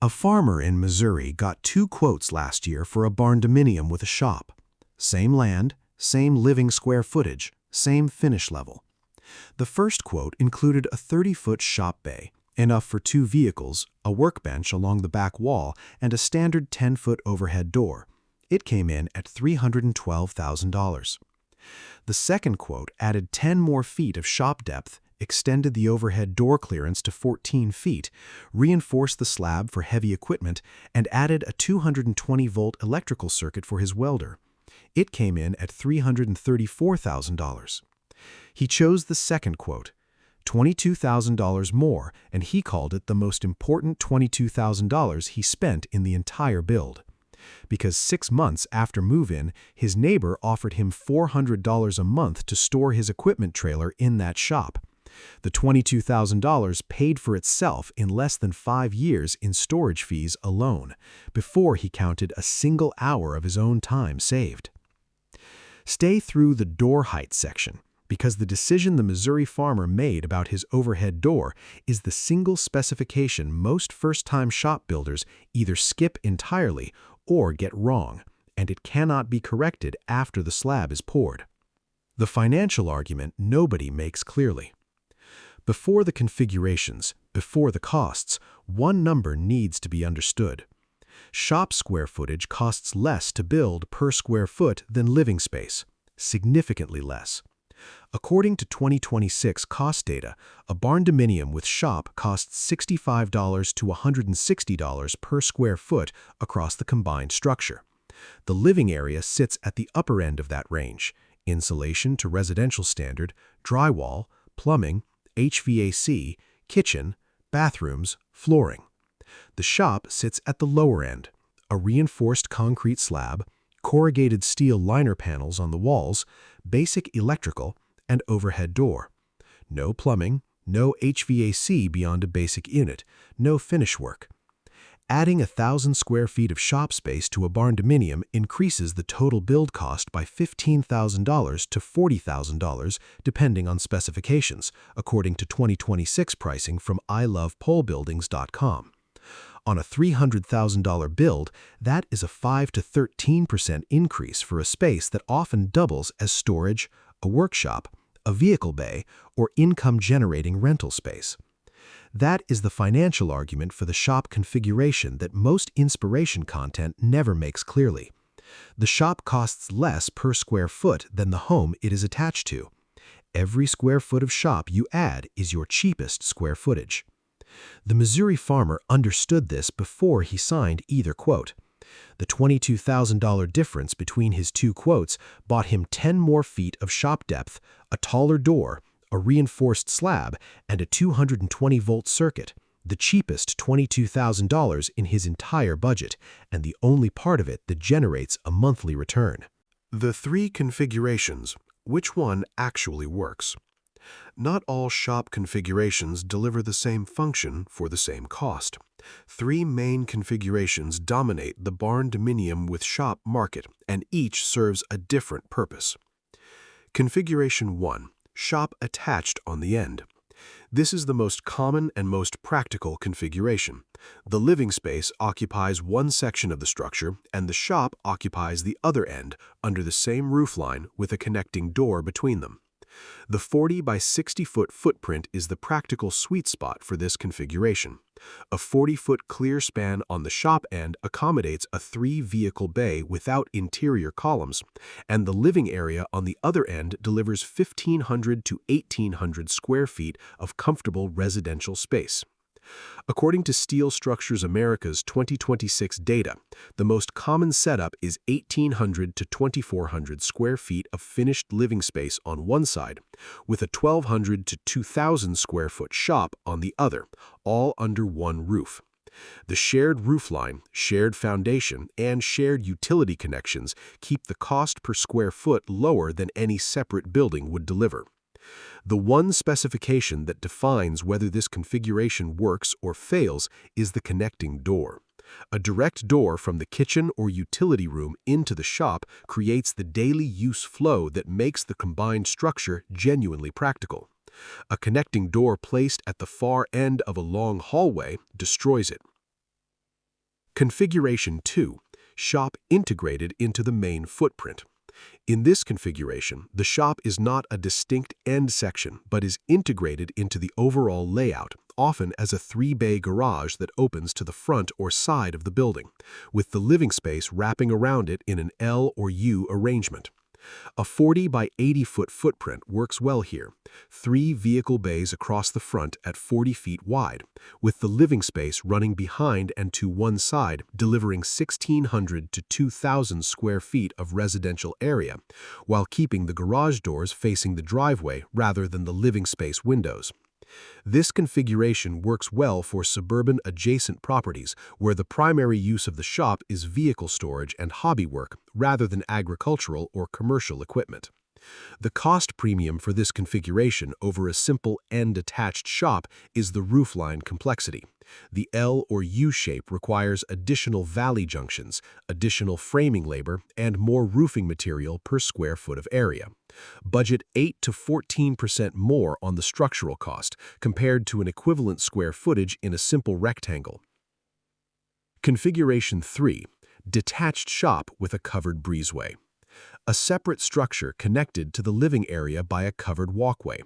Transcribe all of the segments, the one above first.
A farmer in Missouri got 2 quotes last year for a barndominium with a shop. Same land, same living square footage, same finish level. The first quote included a 30-foot shop bay, enough for 2 vehicles, a workbench along the back wall, and a standard 10-foot overhead door. It came in at $312,000. The second quote added 10 more feet of shop depth, extended the overhead door clearance to 14 feet, reinforced the slab for heavy equipment, and added a 220-volt electrical circuit for his welder. It came in at $334,000. He chose the second quote, $22,000 more, and he called it the most important $22,000 he spent in the entire build. Because 6 months after move-in, his neighbor offered him $400 a month to store his equipment trailer in that shop. The $22,000 paid for itself in less than 5 years in storage fees alone, before he counted a single hour of his own time saved. Stay through the door height section, because the decision the Missouri farmer made about his overhead door is the single specification most first-time shop builders either skip entirely or get wrong, and it cannot be corrected after the slab is poured. The financial argument nobody makes clearly. Before the configurations, before the costs, one number needs to be understood. Shop square footage costs less to build per square foot than living space, significantly less. According to 2026 cost data, a barndominium with shop costs $65 to $160 per square foot across the combined structure. The living area sits at the upper end of that range: insulation to residential standard, drywall, plumbing, HVAC, kitchen, bathrooms, flooring. The shop sits at the lower end: a reinforced concrete slab, corrugated steel liner panels on the walls, basic electrical, and overhead door. No plumbing, no HVAC beyond a basic unit, no finish work. Adding 1,000 square feet of shop space to a barndominium increases the total build cost by $15,000 to $40,000 depending on specifications, according to 2026 pricing from ilovepolebuildings.com. On a $300,000 build, that is a 5 to 13% increase for a space that often doubles as storage, a workshop, a vehicle bay, or income-generating rental space. That is the financial argument for the shop configuration that most inspiration content never makes clearly. The shop costs less per square foot than the home it is attached to. Every square foot of shop you add is your cheapest square footage. The Missouri farmer understood this before he signed either quote. The $22,000 difference between his 2 quotes bought him 10 more feet of shop depth, a taller door, a reinforced slab, and a 220-volt circuit, the cheapest $22,000 in his entire budget, and the only part of it that generates a monthly return. The 3 configurations. Which one actually works? Not all shop configurations deliver the same function for the same cost. 3 main configurations dominate the barndominium with shop market, and each serves a different purpose. Configuration 1. Shop attached on the end. This is the most common and most practical configuration. The living space occupies one section of the structure, and the shop occupies the other end, under the same roofline with a connecting door between them. The 40 by 60-foot footprint is the practical sweet spot for this configuration. A 40-foot clear span on the shop end accommodates a 3-vehicle bay without interior columns, and the living area on the other end delivers 1,500 to 1,800 square feet of comfortable residential space. According to Steel Structures America's 2026 data, the most common setup is 1,800 to 2,400 square feet of finished living space on one side, with a 1,200 to 2,000 square foot shop on the other, all under one roof. The shared roofline, shared foundation, and shared utility connections keep the cost per square foot lower than any separate building would deliver. The one specification that defines whether this configuration works or fails is the connecting door. A direct door from the kitchen or utility room into the shop creates the daily use flow that makes the combined structure genuinely practical. A connecting door placed at the far end of a long hallway destroys it. Configuration 2. Shop integrated into the main footprint. In this configuration, the shop is not a distinct end section, but is integrated into the overall layout, often as a 3-bay garage that opens to the front or side of the building, with the living space wrapping around it in an L or U arrangement. A 40 by 80-foot footprint works well here, 3 vehicle bays across the front at 40 feet wide, with the living space running behind and to one side, delivering 1,600 to 2,000 square feet of residential area, while keeping the garage doors facing the driveway rather than the living space windows. This configuration works well for suburban adjacent properties where the primary use of the shop is vehicle storage and hobby work rather than agricultural or commercial equipment. The cost premium for this configuration over a simple end-attached shop is the roofline complexity. The L or U shape requires additional valley junctions, additional framing labor, and more roofing material per square foot of area. Budget 8 to 14% more on the structural cost compared to an equivalent square footage in a simple rectangle. Configuration 3. Detached shop with a covered breezeway. A separate structure connected to the living area by a covered walkway.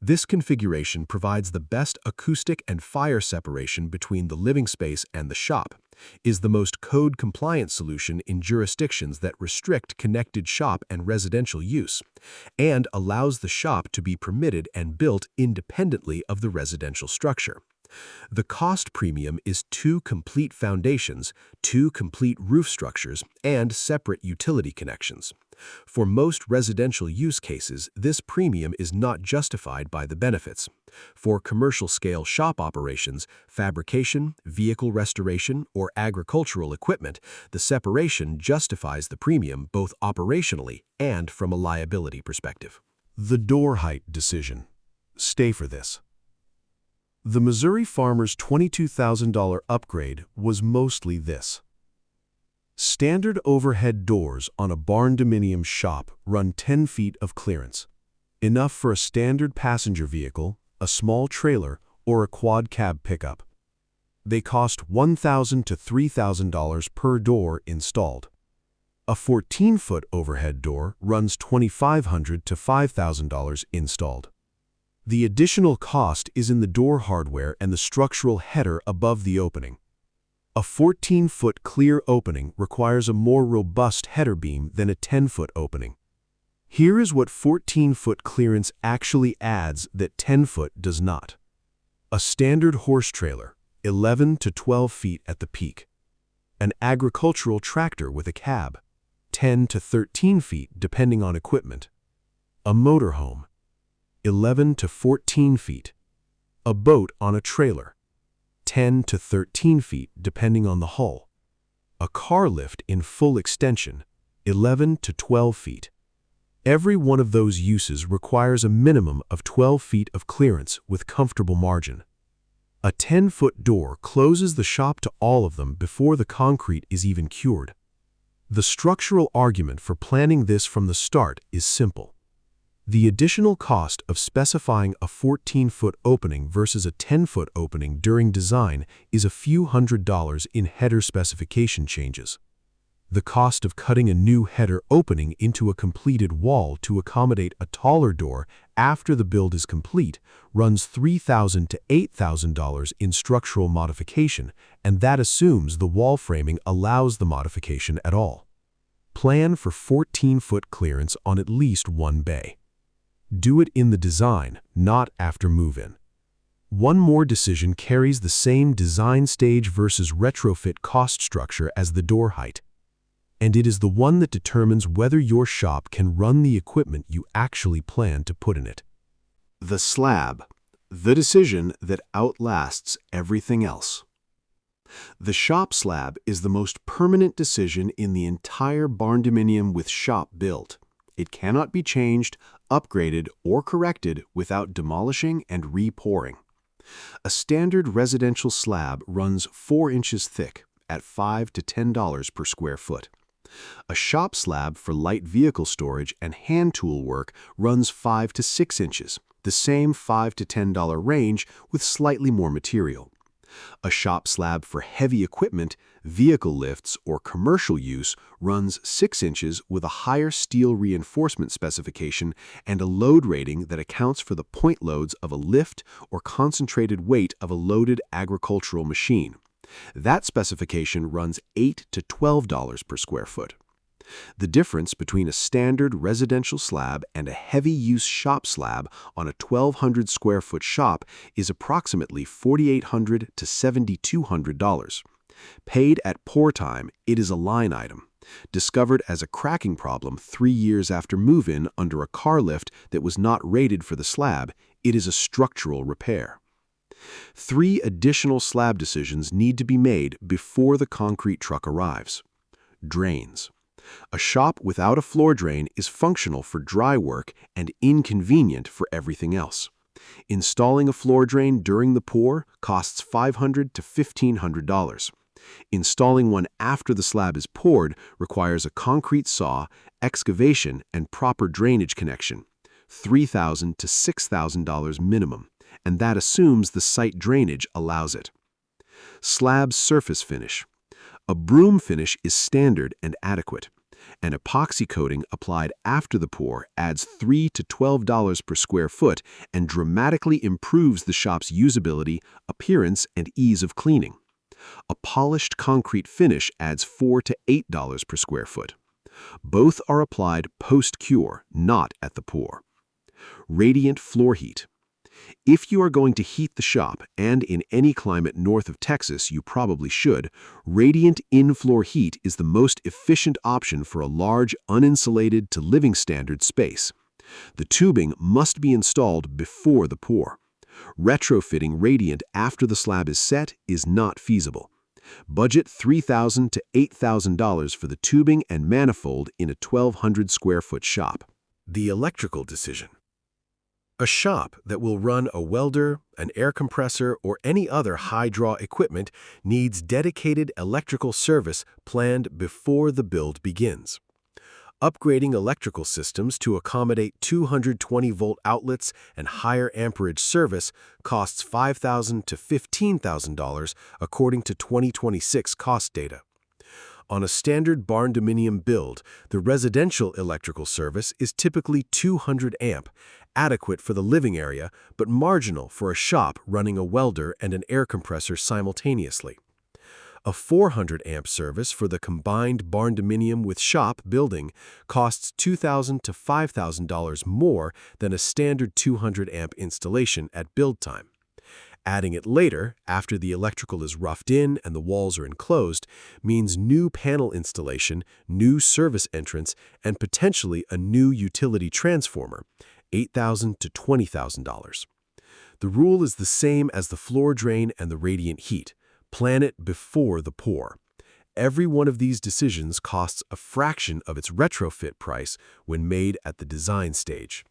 This configuration provides the best acoustic and fire separation between the living space and the shop, is the most code-compliant solution in jurisdictions that restrict connected shop and residential use, and allows the shop to be permitted and built independently of the residential structure. The cost premium is 2 complete foundations, 2 complete roof structures, and separate utility connections. For most residential use cases, this premium is not justified by the benefits. For commercial-scale shop operations, fabrication, vehicle restoration, or agricultural equipment, the separation justifies the premium both operationally and from a liability perspective. The door height decision. Stay for this. The Missouri farmer's $22,000 upgrade was mostly this. Standard overhead doors on a Barndominium shop run 10 feet of clearance, enough for a standard passenger vehicle, a small trailer, or a quad cab pickup. They cost $1,000 to $3,000 per door installed. A 14-foot overhead door runs $2,500 to $5,000 installed. The additional cost is in the door hardware and the structural header above the opening. A 14-foot clear opening requires a more robust header beam than a 10-foot opening. Here is what 14-foot clearance actually adds that 10-foot does not. A standard horse trailer, 11 to 12 feet at the peak. An agricultural tractor with a cab, 10 to 13 feet depending on equipment. A motorhome, 11 to 14 feet. A boat on a trailer, 10 to 13 feet depending on the hull. A car lift in full extension, 11 to 12 feet. Every one of those uses requires a minimum of 12 feet of clearance with comfortable margin. A 10-foot door closes the shop to all of them before the concrete is even cured. The structural argument for planning this from the start is simple. The additional cost of specifying a 14-foot opening versus a 10-foot opening during design is a few $100s in header specification changes. The cost of cutting a new header opening into a completed wall to accommodate a taller door after the build is complete runs $3,000 to $8,000 in structural modification, and that assumes the wall framing allows the modification at all. Plan for 14-foot clearance on at least one bay. Do it in the design, not after move-in. One more decision carries the same design stage versus retrofit cost structure as the door height, and it is the one that determines whether your shop can run the equipment you actually plan to put in it. The slab, the decision that outlasts everything else. The shop slab is the most permanent decision in the entire barndominium with shop build. It cannot be changed, upgraded, or corrected without demolishing and re-pouring. A standard residential slab runs 4 inches thick at $5 to $10 per square foot. A shop slab for light vehicle storage and hand tool work runs 5 to 6 inches, the same $5 to $10 range with slightly more material. A shop slab for heavy equipment, vehicle lifts, or commercial use runs 6 inches with a higher steel reinforcement specification and a load rating that accounts for the point loads of a lift or concentrated weight of a loaded agricultural machine. That specification runs $8 to $12 per square foot. The difference between a standard residential slab and a heavy-use shop slab on a 1,200 square foot shop is approximately $4,800 to $7,200. Paid at pour time, it is a line item. Discovered as a cracking problem 3 years after move-in under a car lift that was not rated for the slab, it is a structural repair. 3 additional slab decisions need to be made before the concrete truck arrives. Drains. A shop without a floor drain is functional for dry work and inconvenient for everything else. Installing a floor drain during the pour costs $500 to $1,500. Installing one after the slab is poured requires a concrete saw, excavation, and proper drainage connection, $3,000 to $6,000 minimum, and that assumes the site drainage allows it. Slab surface finish. A broom finish is standard and adequate. An epoxy coating applied after the pour adds $3 to $12 per square foot and dramatically improves the shop's usability, appearance, and ease of cleaning. A polished concrete finish adds $4 to $8 per square foot. Both are applied post-cure, not at the pour. Radiant floor heat. If you are going to heat the shop, and in any climate north of Texas you probably should, radiant in-floor heat is the most efficient option for a large, uninsulated to living standard space. The tubing must be installed before the pour. Retrofitting radiant after the slab is set is not feasible. Budget $3,000 to $8,000 for the tubing and manifold in a 1,200 square foot shop. The electrical decision. A shop that will run a welder, an air compressor, or any other high-draw equipment needs dedicated electrical service planned before the build begins. Upgrading electrical systems to accommodate 220-volt outlets and higher amperage service costs $5,000 to $15,000 according to 2026 cost data. On a standard Barndominium build, the residential electrical service is typically 200 amp, adequate for the living area, but marginal for a shop running a welder and an air compressor simultaneously. A 400 amp service for the combined Barndominium with shop building costs $2,000 to $5,000 more than a standard 200 amp installation at build time. Adding it later, after the electrical is roughed in and the walls are enclosed, means new panel installation, new service entrance, and potentially a new utility transformer, $8,000 to $20,000. The rule is the same as the floor drain and the radiant heat. Plan it before the pour. Every one of these decisions costs a fraction of its retrofit price when made at the design stage.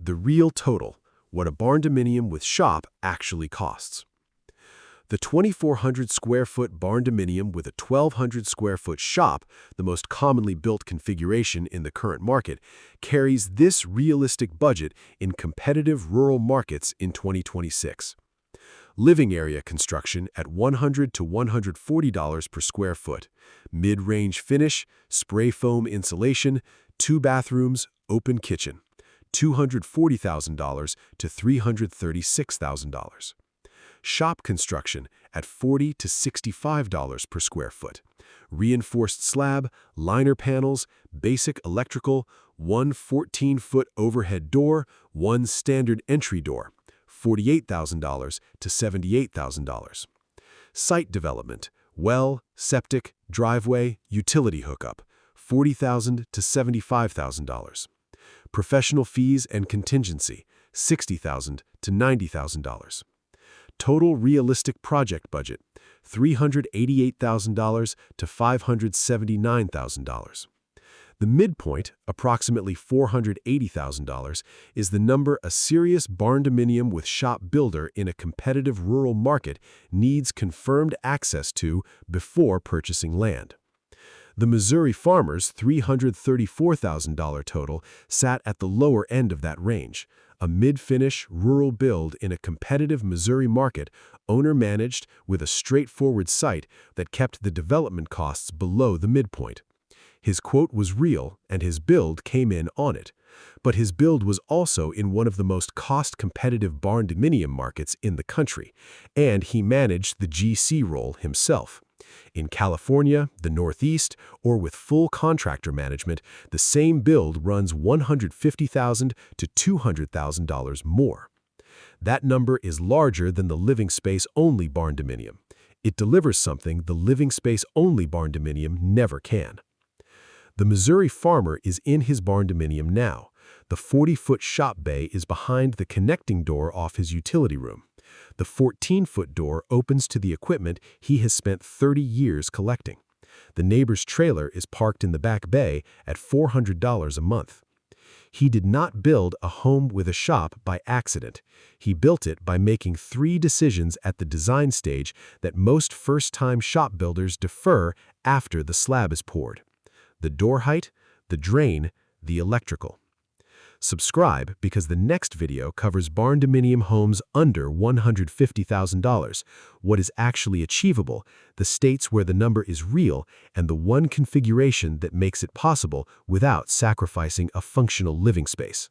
The real total. What a Barndominium with shop actually costs. The 2,400 square foot Barndominium with a 1,200 square foot shop, the most commonly built configuration in the current market, carries this realistic budget in competitive rural markets in 2026. Living area construction at $100 to $140 per square foot. Mid-range finish, spray foam insulation, 2 bathrooms, open kitchen. $240,000 to $336,000. Shop construction at $40 to $65 per square foot. Reinforced slab, liner panels, basic electrical, 1 14-foot overhead door, 1 standard entry door, $48,000 to $78,000. Site development, well, septic, driveway, utility hookup, $40,000 to $75,000. Professional fees and contingency, $60,000 to $90,000. Total realistic project budget, $388,000 to $579,000. The midpoint, approximately $480,000, is the number a serious Barndominium with shop builder in a competitive rural market needs confirmed access to before purchasing land. The Missouri farmers' $334,000 total sat at the lower end of that range, A mid-finish, rural build in a competitive Missouri market, owner-managed with a straightforward site that kept the development costs below the midpoint. His quote was real, and his build came in on it. But his build was also in one of the most cost-competitive barndominium markets in the country, and he managed the GC role himself. In California, the Northeast, or with full contractor management, the same build runs $150,000 to $200,000 more. That number is larger than the living space-only barndominium. It delivers something the living space-only barndominium never can. The Missouri farmer is in his barndominium now. The 40-foot shop bay is behind the connecting door off his utility room. The 14-foot door opens to the equipment he has spent 30 years collecting. The neighbor's trailer is parked in the back bay at $400 a month. He did not build a home with a shop by accident. He built it by making 3 decisions at the design stage that most first-time shop builders defer after the slab is poured: the door height, the drain, the electrical. Subscribe because the next video covers barndominium homes under $150,000, what is actually achievable, the states where the number is real, and the one configuration that makes it possible without sacrificing a functional living space.